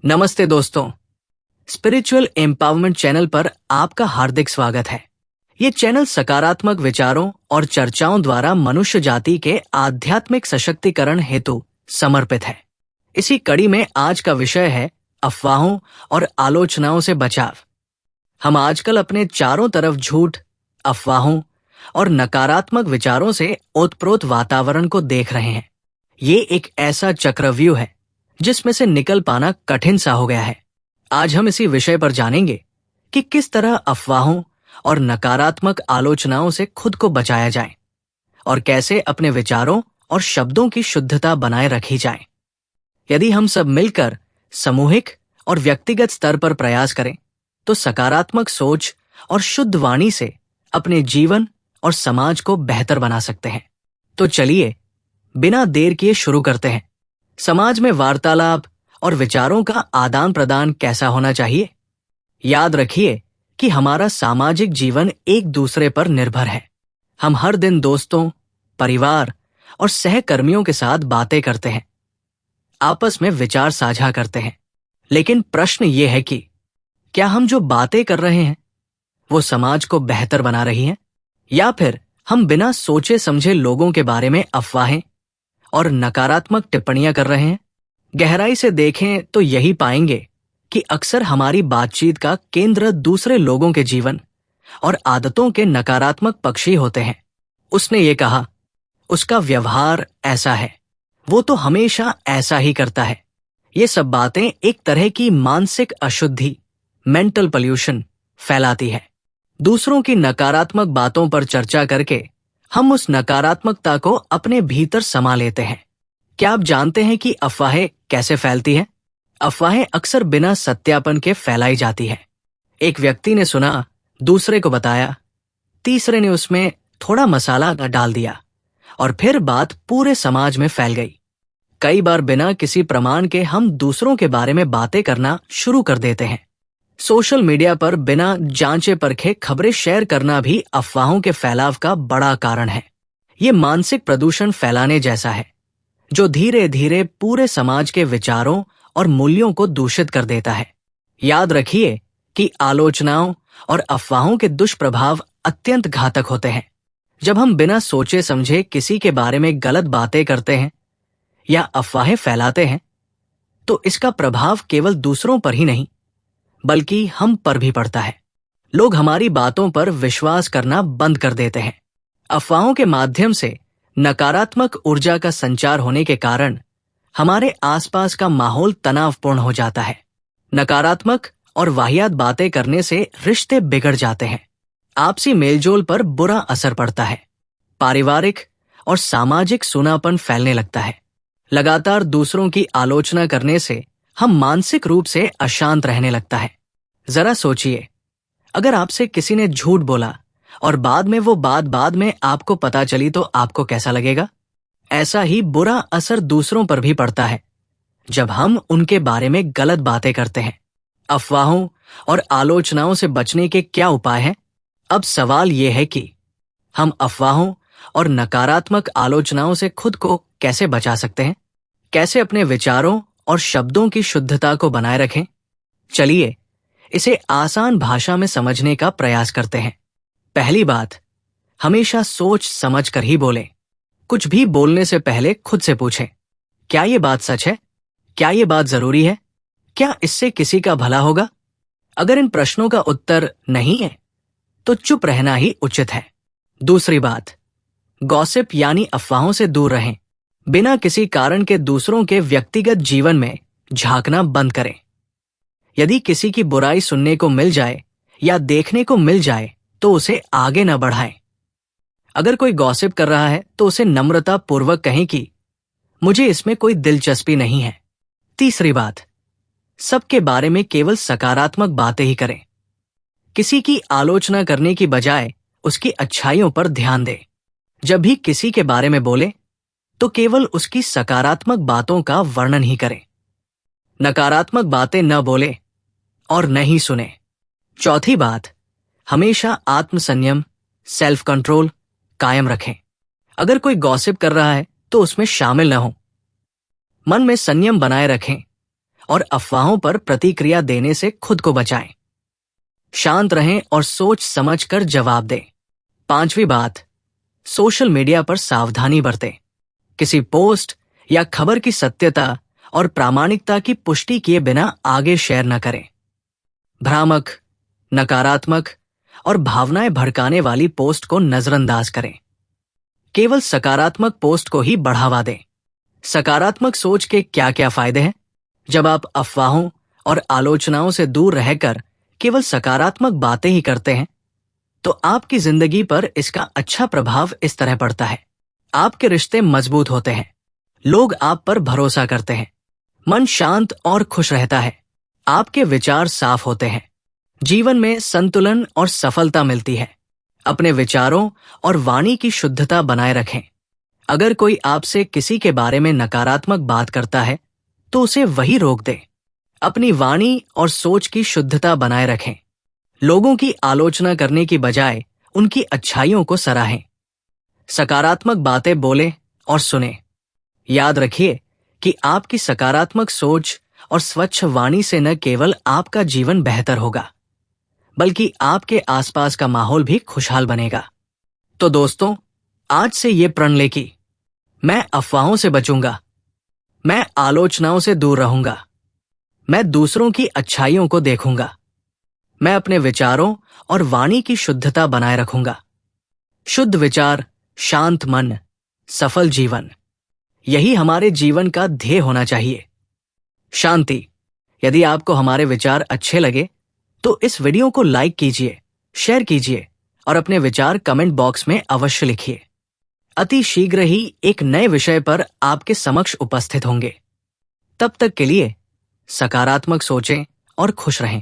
नमस्ते दोस्तों, spiritual empowerment channel पर आपका हार्दिक स्वागत है। ये चैनल सकारात्मक विचारों और चर्चाओं द्वारा मनुष्य जाति के आध्यात्मिक सशक्तिकरण हेतु समर्पित है। इसी कड़ी में आज का विषय है अफवाहों और आलोचनाओं से बचाव। हम आजकल अपने चारों तरफ झूठ, अफवाहों और नकारात्मक विचारों से ओतप्रोत वातावरण को देख रहे हैं। ये एक ऐसा चक्रव्यूह है जिसमें से निकल पाना कठिन सा हो गया है। आज हम इसी विषय पर जानेंगे कि किस तरह अफवाहों और नकारात्मक आलोचनाओं से खुद को बचाया जाए और कैसे अपने विचारों और शब्दों की शुद्धता बनाए रखी जाए। यदि हम सब मिलकर सामूहिक और व्यक्तिगत स्तर पर प्रयास करें तो सकारात्मक सोच और शुद्ध वाणी से अपने जीवन और समाज को बेहतर बना सकते हैं। तो चलिए बिना देर किए शुरू करते हैं। समाज में वार्तालाप और विचारों का आदान प्रदान कैसा होना चाहिए? याद रखिए कि हमारा सामाजिक जीवन एक दूसरे पर निर्भर है। हम हर दिन दोस्तों, परिवार और सहकर्मियों के साथ बातें करते हैं, आपस में विचार साझा करते हैं। लेकिन प्रश्न ये है कि क्या हम जो बातें कर रहे हैं वो समाज को बेहतर बना रही हैं, या फिर हम बिना सोचे समझे लोगों के बारे में अफवाहें और नकारात्मक टिप्पणियां कर रहे हैं? गहराई से देखें तो यही पाएंगे कि अक्सर हमारी बातचीत का केंद्र दूसरे लोगों के जीवन और आदतों के नकारात्मक पक्ष ही होते हैं। उसने ये कहा, उसका व्यवहार ऐसा है, वो तो हमेशा ऐसा ही करता है। ये सब बातें एक तरह की मानसिक अशुद्धि, मेंटल पॉल्यूशन फैलाती है। दूसरों की नकारात्मक बातों पर चर्चा करके हम उस नकारात्मकता को अपने भीतर समा लेते हैं। क्या आप जानते हैं कि अफवाहें कैसे फैलती हैं? अफवाहें अक्सर बिना सत्यापन के फैलाई जाती है। एक व्यक्ति ने सुना, दूसरे को बताया, तीसरे ने उसमें थोड़ा मसाला डाल दिया और फिर बात पूरे समाज में फैल गई। कई बार बिना किसी प्रमाण के हम दूसरों के बारे में बातें करना शुरू कर देते हैं। सोशल मीडिया पर बिना जांचे परखे खबरें शेयर करना भी अफवाहों के फैलाव का बड़ा कारण है। ये मानसिक प्रदूषण फैलाने जैसा है जो धीरे धीरे पूरे समाज के विचारों और मूल्यों को दूषित कर देता है। याद रखिए कि आलोचनाओं और अफवाहों के दुष्प्रभाव अत्यंत घातक होते हैं। जब हम बिना सोचे समझे किसी के बारे में गलत बातें करते हैं या अफवाहें फैलाते हैं तो इसका प्रभाव केवल दूसरों पर ही नहीं बल्कि हम पर भी पड़ता है। लोग हमारी बातों पर विश्वास करना बंद कर देते हैं। अफवाहों के माध्यम से नकारात्मक ऊर्जा का संचार होने के कारण हमारे आसपास का माहौल तनावपूर्ण हो जाता है। नकारात्मक और वाहियात बातें करने से रिश्ते बिगड़ जाते हैं। आपसी मेलजोल पर बुरा असर पड़ता है। पारिवारिक और सामाजिक सूनापन फैलने लगता है। लगातार दूसरों की आलोचना करने से हम मानसिक रूप से अशांत रहने लगता है। जरा सोचिए, अगर आपसे किसी ने झूठ बोला और बाद में वो बात बाद में आपको पता चली तो आपको कैसा लगेगा? ऐसा ही बुरा असर दूसरों पर भी पड़ता है जब हम उनके बारे में गलत बातें करते हैं। अफवाहों और आलोचनाओं से बचने के क्या उपाय हैं? अब सवाल ये है कि हम अफवाहों और नकारात्मक आलोचनाओं से खुद को कैसे बचा सकते हैं? कैसे अपने विचारों और शब्दों की शुद्धता को बनाए रखें? चलिए इसे आसान भाषा में समझने का प्रयास करते हैं। पहली बात, हमेशा सोच समझ कर ही बोलें। कुछ भी बोलने से पहले खुद से पूछें, क्या ये बात सच है? क्या ये बात जरूरी है? क्या इससे किसी का भला होगा? अगर इन प्रश्नों का उत्तर नहीं है तो चुप रहना ही उचित है। दूसरी बात, गॉसिप यानी अफवाहों से दूर रहें। बिना किसी कारण के दूसरों के व्यक्तिगत जीवन में झांकना बंद करें। यदि किसी की बुराई सुनने को मिल जाए या देखने को मिल जाए तो उसे आगे न बढ़ाएं। अगर कोई गॉसिप कर रहा है तो उसे नम्रता पूर्वक कहें कि मुझे इसमें कोई दिलचस्पी नहीं है। तीसरी बात, सबके बारे में केवल सकारात्मक बातें ही करें। किसी की आलोचना करने की बजाय उसकी अच्छाइयों पर ध्यान दें। जब भी किसी के बारे में बोले तो केवल उसकी सकारात्मक बातों का वर्णन ही करें। नकारात्मक बातें न बोले और न ही सुने। चौथी बात, हमेशा आत्मसंयम, सेल्फ कंट्रोल कायम रखें। अगर कोई गॉसिप कर रहा है तो उसमें शामिल न हो। मन में संयम बनाए रखें और अफवाहों पर प्रतिक्रिया देने से खुद को बचाएं। शांत रहें और सोच समझकर जवाब दें। 5वीं बात, सोशल मीडिया पर सावधानी बरतें। किसी पोस्ट या खबर की सत्यता और प्रामाणिकता की पुष्टि किए बिना आगे शेयर न करें। भ्रामक, नकारात्मक और भावनाएं भड़काने वाली पोस्ट को नजरअंदाज करें। केवल सकारात्मक पोस्ट को ही बढ़ावा दें। सकारात्मक सोच के क्या क्या फायदे हैं? जब आप अफवाहों और आलोचनाओं से दूर रहकर केवल सकारात्मक बातें ही करते हैं, तो आपकी जिंदगी पर इसका अच्छा प्रभाव इस तरह पड़ता है। आपके रिश्ते मजबूत होते हैं, लोग आप पर भरोसा करते हैं, मन शांत और खुश रहता है, आपके विचार साफ होते हैं, जीवन में संतुलन और सफलता मिलती है। अपने विचारों और वाणी की शुद्धता बनाए रखें। अगर कोई आपसे किसी के बारे में नकारात्मक बात करता है, तो उसे वही रोक दें। अपनी वाणी और सोच की शुद्धता बनाए रखें। लोगों की आलोचना करने की बजाय उनकी अच्छाइयों को सराहें। सकारात्मक बातें बोलें और सुनें। याद रखिए कि आपकी सकारात्मक सोच और स्वच्छ वाणी से न केवल आपका जीवन बेहतर होगा, बल्कि आपके आसपास का माहौल भी खुशहाल बनेगा। तो दोस्तों, आज से ये प्रण लें कि मैं अफवाहों से बचूंगा, मैं आलोचनाओं से दूर रहूंगा, मैं दूसरों की अच्छाइयों को देखूंगा, मैं अपने विचारों और वाणी की शुद्धता बनाए रखूंगा। शुद्ध विचार, शांत मन, सफल जीवन, यही हमारे जीवन का ध्येय होना चाहिए। शांति। यदि आपको हमारे विचार अच्छे लगे तो इस वीडियो को लाइक कीजिए, शेयर कीजिए और अपने विचार कमेंट बॉक्स में अवश्य लिखिए। अति शीघ्र ही एक नए विषय पर आपके समक्ष उपस्थित होंगे। तब तक के लिए सकारात्मक सोचें और खुश रहें।